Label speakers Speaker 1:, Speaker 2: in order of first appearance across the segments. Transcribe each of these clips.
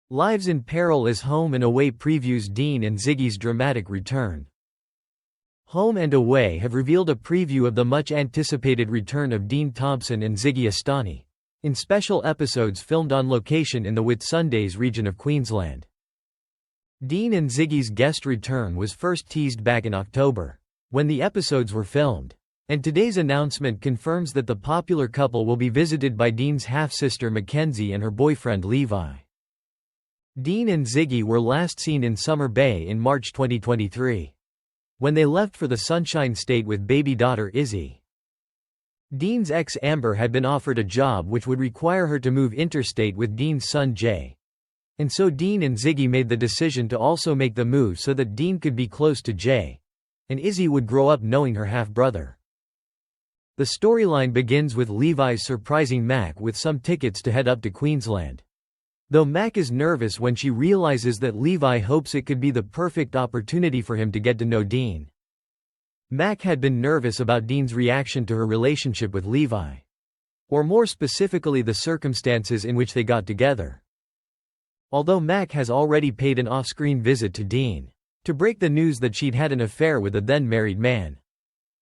Speaker 1: Lives in Peril is Home and Away previews Dean and Ziggy's dramatic return. Home and Away have revealed a preview of the much-anticipated return of Dean Thompson and Ziggy Astoni, in special episodes filmed on location in the Whitsundays region of Queensland. Dean and Ziggy's guest return was first teased back in October, when the episodes were filmed, and today's announcement confirms that the popular couple will be visited by Dean's half-sister Mackenzie and her boyfriend Levi. Dean and Ziggy were last seen in Summer Bay in March 2023, when they left for the Sunshine State with baby daughter Izzy. Dean's ex Amber had been offered a job which would require her to move interstate with Dean's son Jay, and so Dean and Ziggy made the decision to also make the move so that Dean could be close to Jay, and Izzy would grow up knowing her half-brother. The storyline begins with Levi surprising Mac with some tickets to head up to Queensland. Though Mac is nervous when she realizes that Levi hopes it could be the perfect opportunity for him to get to know Dean. Mac had been nervous about Dean's reaction to her relationship with Levi, or more specifically the circumstances in which they got together. Although Mac has already paid an off-screen visit to Dean, to break the news that she'd had an affair with a then-married man,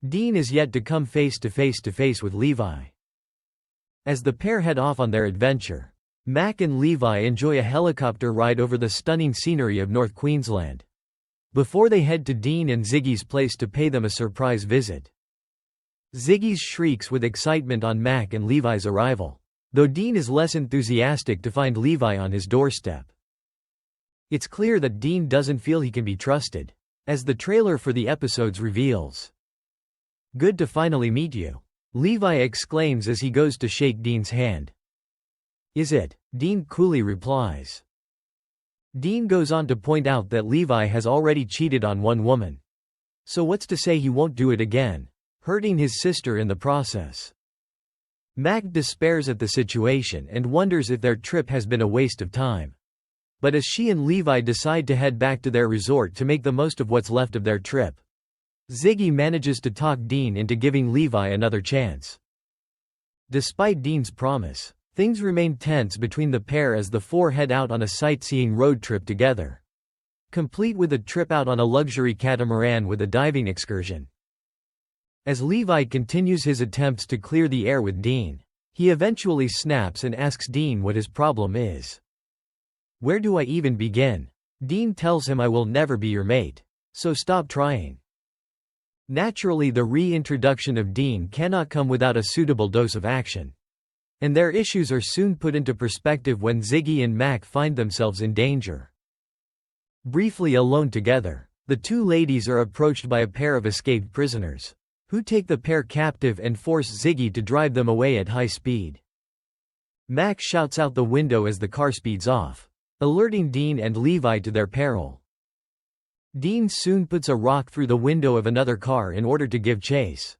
Speaker 1: Dean is yet to come face-to-face with Levi. As the pair head off on their adventure, Mac and Levi enjoy a helicopter ride over the stunning scenery of North Queensland, before they head to Dean and Ziggy's place to pay them a surprise visit. Ziggy shrieks with excitement on Mac and Levi's arrival, though Dean is less enthusiastic to find Levi on his doorstep. It's clear that Dean doesn't feel he can be trusted, as the trailer for the episodes reveals. "Good to finally meet you," Levi exclaims as he goes to shake Dean's hand. "Is it?" Dean coolly replies. Dean goes on to point out that Levi has already cheated on one woman, so what's to say he won't do it again, hurting his sister in the process. Mac despairs at the situation and wonders if their trip has been a waste of time. But as she and Levi decide to head back to their resort to make the most of what's left of their trip, Ziggy manages to talk Dean into giving Levi another chance. Despite Dean's promise, things remain tense between the pair as the four head out on a sightseeing road trip together, complete with a trip out on a luxury catamaran with a diving excursion. As Levi continues his attempts to clear the air with Dean, he eventually snaps and asks Dean what his problem is. "Where do I even begin?" Dean tells him, "I will never be your mate, so stop trying." Naturally, the reintroduction of Dean cannot come without a suitable dose of action, and their issues are soon put into perspective when Ziggy and Mac find themselves in danger. Briefly alone together, the two ladies are approached by a pair of escaped prisoners, who take the pair captive and force Ziggy to drive them away at high speed. Mac shouts out the window as the car speeds off, alerting Dean and Levi to their peril. Dean soon puts a rock through the window of another car in order to give chase.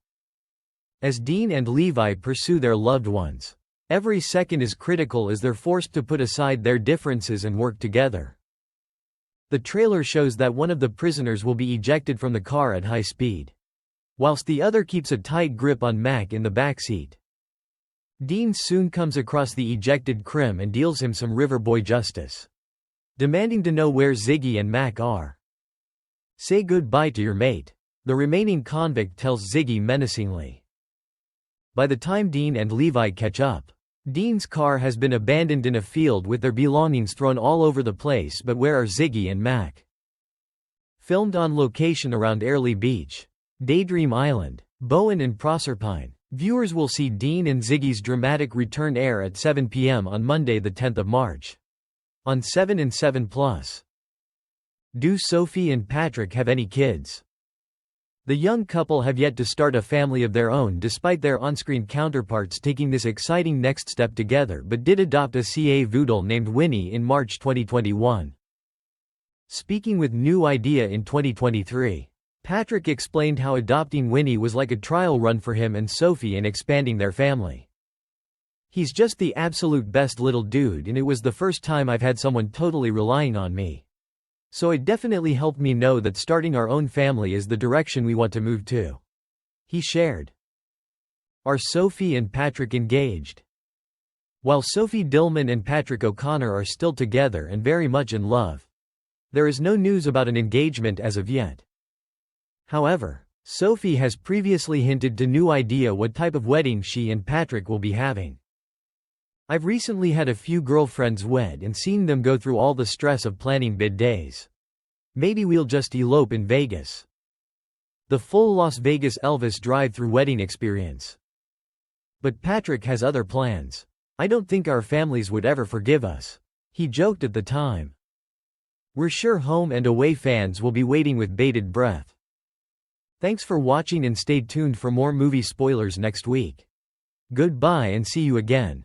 Speaker 1: As Dean and Levi pursue their loved ones, every second is critical as they're forced to put aside their differences and work together. The trailer shows that one of the prisoners will be ejected from the car at high speed, whilst the other keeps a tight grip on Mac in the backseat. Dean soon comes across the ejected crim and deals him some river boy justice, demanding to know where Ziggy and Mac are. "Say goodbye to your mate," the remaining convict tells Ziggy menacingly. By the time Dean and Levi catch up, Dean's car has been abandoned in a field with their belongings thrown all over the place, but where are Ziggy and Mac? Filmed on location around Airlie Beach, Daydream Island, Bowen and Proserpine, viewers will see Dean and Ziggy's dramatic return air at 7 p.m. on Monday the 10th of March. On 7 and 7+. Do Sophie and Patrick have any kids? The young couple have yet to start a family of their own despite their on-screen counterparts taking this exciting next step together, but did adopt a Cavoodle named Winnie in March 2021. Speaking with New Idea in 2023, Patrick explained how adopting Winnie was like a trial run for him and Sophie in expanding their family. "He's just the absolute best little dude, and it was the first time I've had someone totally relying on me. So it definitely helped me know that starting our own family is the direction we want to move to," he shared. Are Sophie and Patrick engaged? While Sophie Dillman and Patrick O'Connor are still together and very much in love. There is no news about an engagement as of yet. However, Sophie has previously hinted to new idea what type of wedding she and Patrick will be having. I've recently had a few girlfriends wed and seen them go through all the stress of planning bid days. Maybe we'll just elope in Vegas. The full Las Vegas Elvis drive-through wedding experience. But Patrick has other plans. I don't think our families would ever forgive us. He joked at the time. We're sure home and away fans will be waiting with bated breath. Thanks for watching and stay tuned for more movie spoilers next week. Goodbye and see you again.